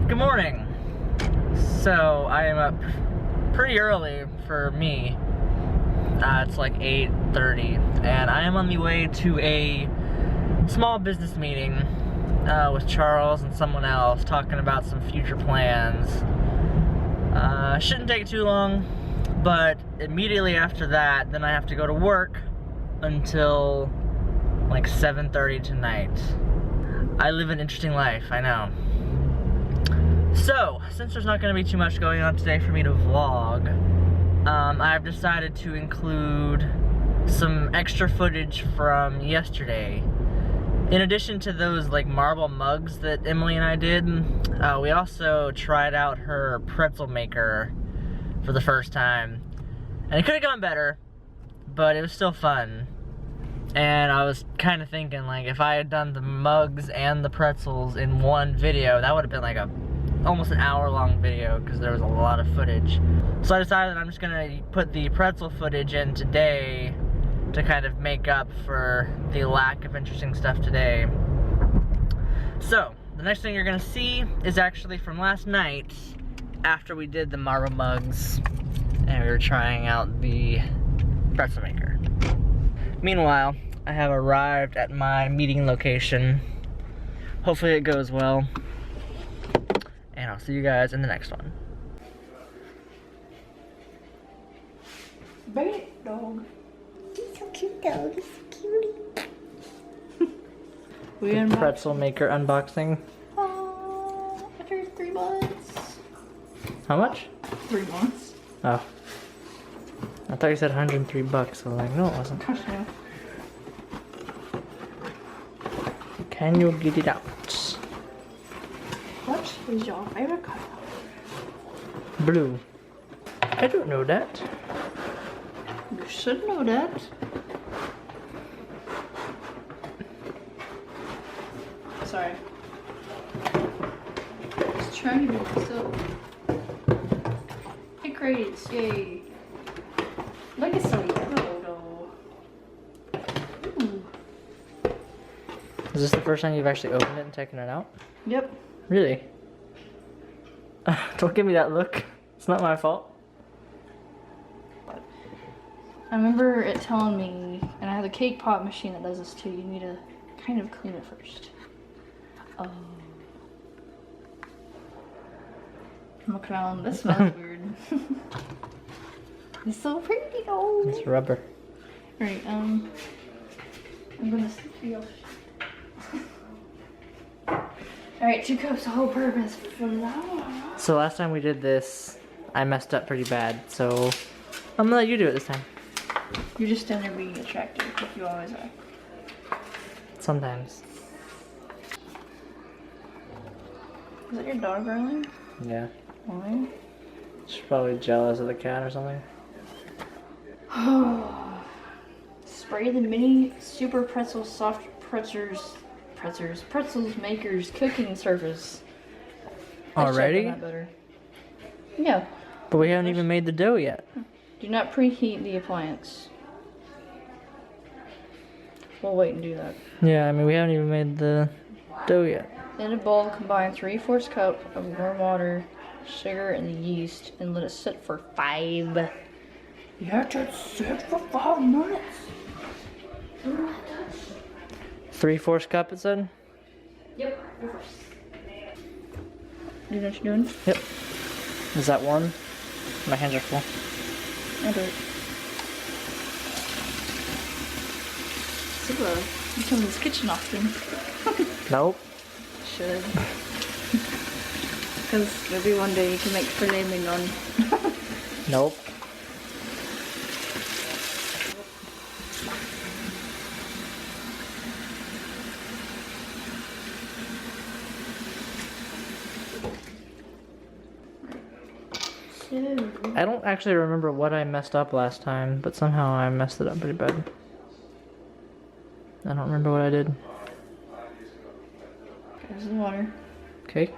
Good morning. So I am up pretty early for me. It's like 8:30, and I am on the way to a small business meeting with Charles and someone else, talking about some future plans. Shouldn't take too long, but immediately after that, then I have to go to work until like 7:30 tonight. I live an interesting life, I know. So, since there's not going to be too much going on today for me to vlog, I've decided to include some extra footage from yesterday. In addition to those like marble mugs that Emily and I did, we also tried out her pretzel maker for the first time. And it could have gone better, but it was still fun. And I was kind of thinking, like, if I had done the mugs and the pretzels in one video, that would have been like almost an hour-long video, because there was a lot of footage. So I decided that I'm just gonna put the pretzel footage in today to kind of make up for the lack of interesting stuff today. So, the next thing you're gonna see is actually from last night, after we did the marble mugs, and we were trying out the pretzel maker. Meanwhile, I have arrived at my meeting location. Hopefully it goes well. And I'll see you guys in the next one. Bait dog. He's so cute though. He's so cutie. The pretzel maker unboxing. After 3 months. How much? 3 months. Oh. I thought you said 103 bucks. I was like, no, it wasn't. Gosh, no. Can you get it out? What is your favorite color? Blue. I don't know that. You should know that. Sorry. Just trying to do myself. Hey, crates, yay. Look, it's so yellow though. Ooh. Is this the first time you've actually opened it and taken it out? Yep. Really? Don't give me that look. It's not my fault. I remember it telling me, and I have a cake pop machine that does this too, you need to kind of clean it first. Oh. I'm looking around, this smells weird. It's so pretty though. It's rubber. Alright, I'm gonna stick you off. Alright, 2 cups of whole purpose flour. So last time we did this, I messed up pretty bad, so I'm gonna let you do it this time. You're just down there being attractive, like you always are. Sometimes. Is that your dog growling? Yeah. Why? She's probably jealous of the cat or something. Spray the mini super pretzel soft pretzels makers cooking surface. Already? That better. Yeah. But we haven't even made the dough yet. Do not preheat the appliance. We'll wait and do that. Yeah, I mean, we haven't even made the dough yet. In a bowl, combine 3/4 cup of warm water, sugar, and the yeast, and let it sit for 5. You have to sit for 5 minutes. 3/4 cup, it said? Yep. You know what you're doing? Yep. Is that one? My hands are full. I'll do it. Super. You come to this kitchen often. Nope. Should. Because maybe one day you can make filet mignon. Nope. I don't actually remember what I messed up last time, but somehow I messed it up pretty bad. I don't remember what I did. There's the water. Okay.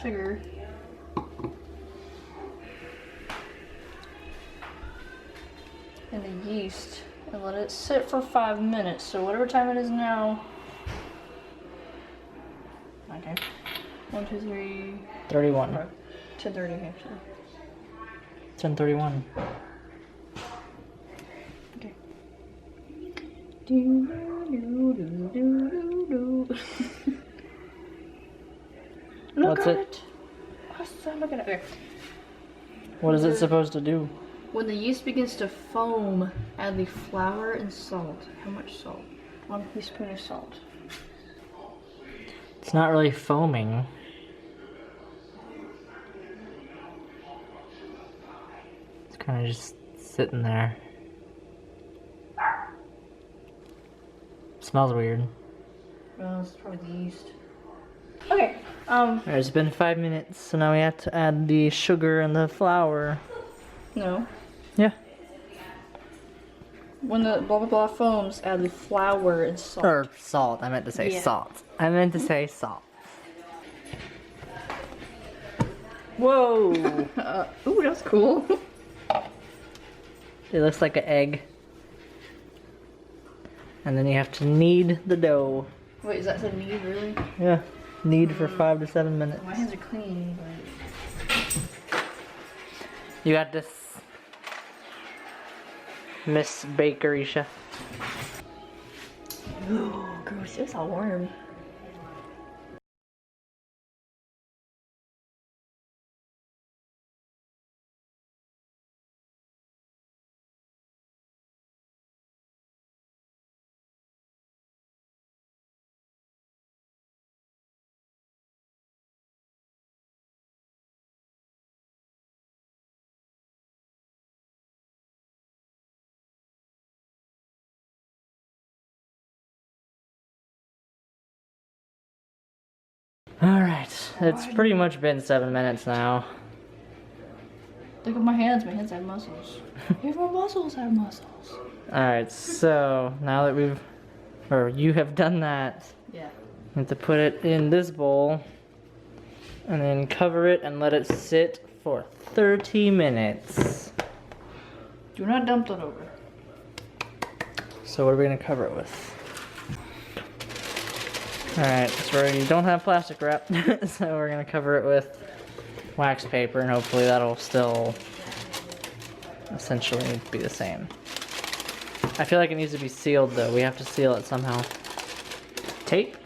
Sugar. And the yeast. And let it sit for 5 minutes. So whatever time it is now. Okay. 1, 2, 3. 31. 10:30 actually. 10:31. Okay. Do, do, do, do, do, do. Look What's at it? it. Awesome. Look at it. Okay. What is it supposed to do? When the yeast begins to foam, add the flour and salt. How much salt? 1 teaspoon of salt. It's not really foaming. It's kind of just sitting there. Smells weird. Well, it's probably the yeast. Okay. Alright, it's been 5 minutes, so now we have to add the sugar and the flour. No. Yeah. When the blah blah blah foams, add the flour and salt. Or salt. I meant to say Yeah. salt. I meant to say salt. Whoa! Ooh, that's cool. It looks like an egg. And then you have to knead the dough. Wait, is that the knead really? Yeah. Knead for 5 to 7 minutes. My hands are clean, but You got this, Miss Bakery Chef. gross. It's all warm. Alright, it's pretty much been 7 minutes now. Look at my hands. My hands have muscles. Even my muscles have muscles. Alright, so now that you have done that, Yeah. you have to put it in this bowl and then cover it and let it sit for 30 minutes. Do not dump that over. So what are we gonna cover it with? Alright, so we don't have plastic wrap, so we're gonna cover it with wax paper and hopefully that'll still essentially be the same. I feel like it needs to be sealed though. We have to seal it somehow. Tape?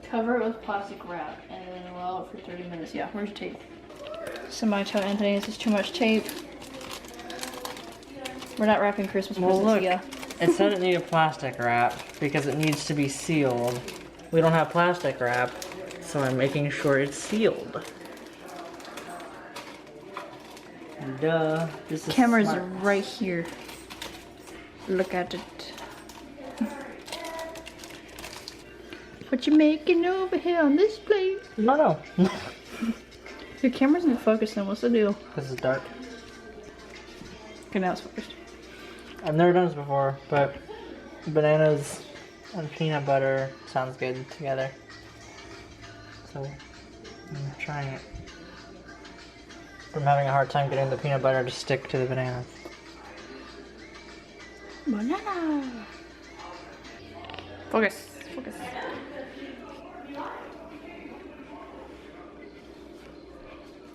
Cover it with plastic wrap and then allow it for 30 minutes. Yeah, where's your tape? Somebody tell Anthony this is too much tape. We're not wrapping Christmas Well, presents, look. yeah. It said it needed plastic wrap because it needs to be sealed. We don't have plastic wrap, so I'm making sure it's sealed. Duh. This is Cameras smart. are right here. Look at it. What you making over here on this place? No. Your camera's not focusing. What's the deal? This is dark. Okay, now it's focused. I've never done this before, but bananas and peanut butter sounds good together. So I'm trying it. I'm having a hard time getting the peanut butter to stick to the bananas. Banana. Focus. Focus.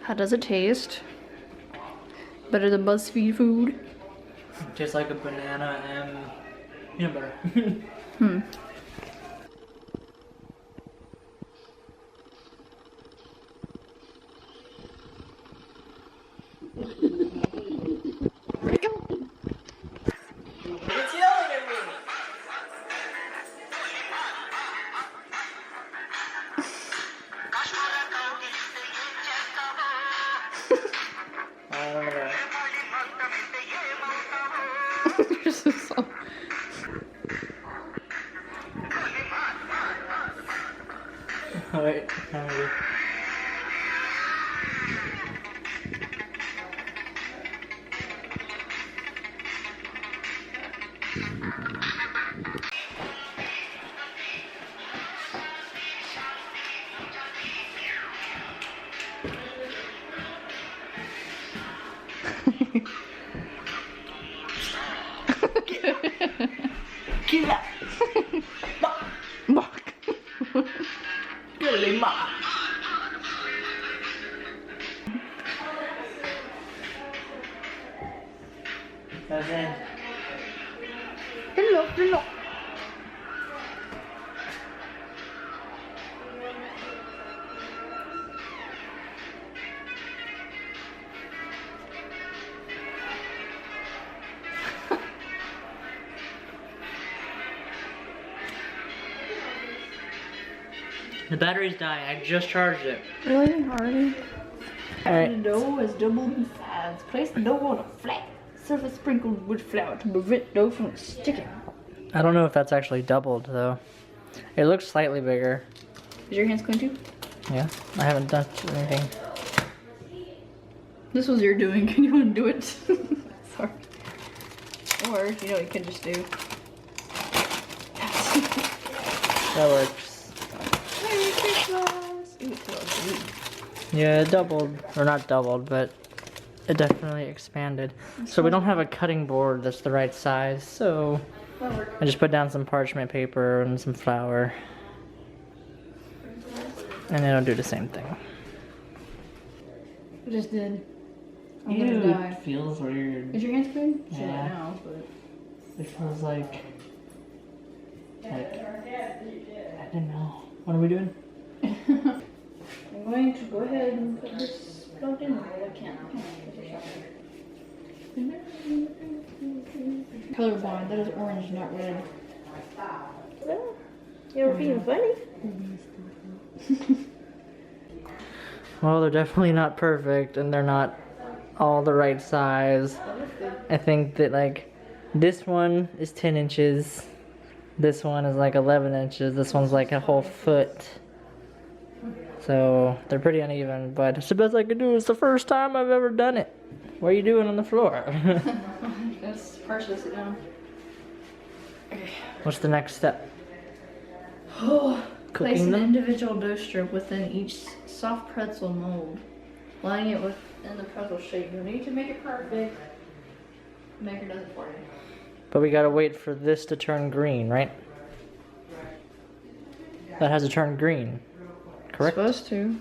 How does it taste? Better than BuzzFeed food? Tastes like a banana and peanut butter. It's yelling at me! I don't know. You're so soft. Wait, how many? Bark. Skilly ma. Goes in. Hello, hello. The battery's dying. I just charged it. Really? Already? Alright. The dough is doubled in size. Place the dough on a flat surface sprinkled with flour to prevent dough from sticking. I don't know if that's actually doubled though. It looks slightly bigger. Is your hands clean too? Yeah. I haven't done anything. This was your doing. Can you undo it? Sorry. Or, you know what you can just do. That works. Merry Christmas! Ooh, it smells good. Yeah, it doubled. Or not doubled, but it definitely expanded. So we don't have a cutting board that's the right size, so That worked. I just put down some parchment paper and some flour. And it'll do the same thing. I just did. I'm gonna die. It feels weird. Is your hands clean? Yeah. So right now, but... It feels like I don't know. What are we doing? I'm going to go ahead and put this plug in while I can. Colorblind, that is orange, not red. You were being funny. Well, they're definitely not perfect, and they're not all the right size. I think that like this one is 10 inches. This one is like 11 inches. This one's like a whole foot. So they're pretty uneven, but it's the best I could do. It's the first time I've ever done it. What are you doing on the floor? That's partially sit down. Okay. What's the next step? Place Cooking an them? individual dough strip within each soft pretzel mold, lining it within the pretzel shape. You need to make it perfect. Maker does it for you. But we gotta wait for this to turn green, right? That has to turn green, correct? Supposed to.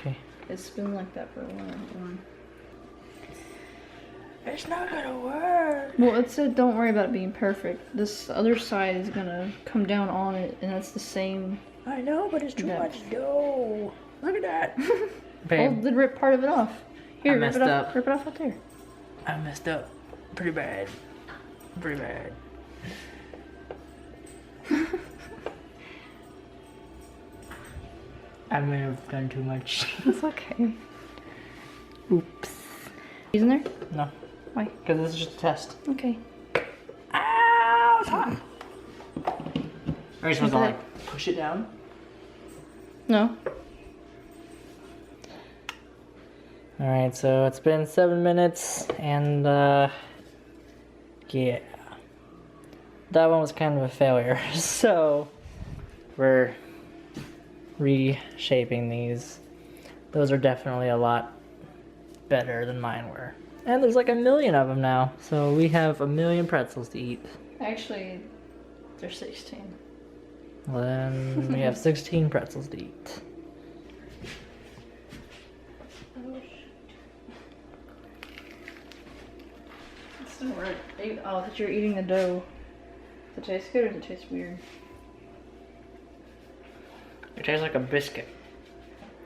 Okay. It's been like that for a while. It's not gonna work. Well, it said don't worry about it being perfect. This other side is gonna come down on it, and that's the same. I know, but it's too Yeah. much dough. Look at that. Oh, Babe, did rip part of it off. Here, I rip messed it off. up. Rip it off right there. I messed up pretty bad. Pretty bad. I may have done too much. It's okay. Oops. He's in there? No, Why? because this is just a test. Okay. Ow, it's hot. Are you supposed to that- like push it down? No. Alright, so it's been 7 minutes and yeah. That one was kind of a failure. So we're reshaping these. Those are definitely a lot better than mine were. And there's like 1 million of them now. So we have 1 million pretzels to eat. Actually, they're 16. Well, then we have 16 pretzels to eat. It's still right. Oh, that you're eating the dough. Does it taste good or does it taste weird? It tastes like a biscuit.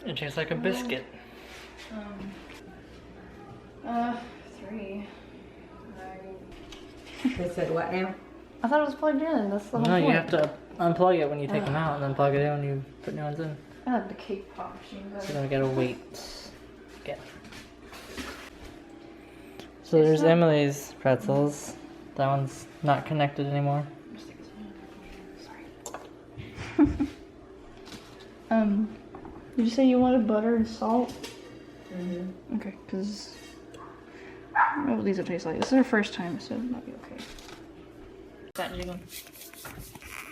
It tastes like a biscuit. 3. They said what now? I thought it was plugged in. That's the whole No, point. you have to unplug it when you take them out and then plug it in when you put new ones in. I have the cake pop machine. So then we gotta wait. Yeah. So there's Emily's pretzels. That one's not connected anymore. Did you say you wanted butter and salt? Mm-hmm. Okay, because I don't know what these will taste like. This is our first time, so it might be okay. That jiggling.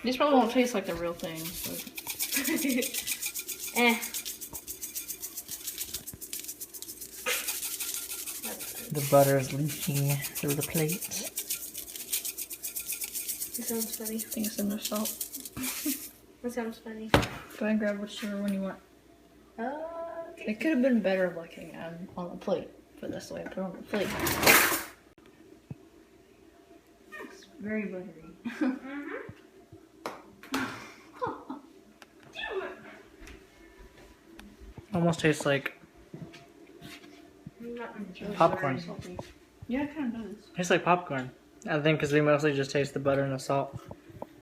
These probably won't taste like the real thing. But... The butter's leaking through the plate. It sounds funny. I think it's enough salt. That sounds funny. Go ahead and grab whichever one you want. Okay. It could have been better looking on the plate. Put this way, put it on the plate. It's very buttery. Almost tastes like popcorn. Yeah, it kind of does. Tastes like popcorn. I think because we mostly just taste the butter and the salt.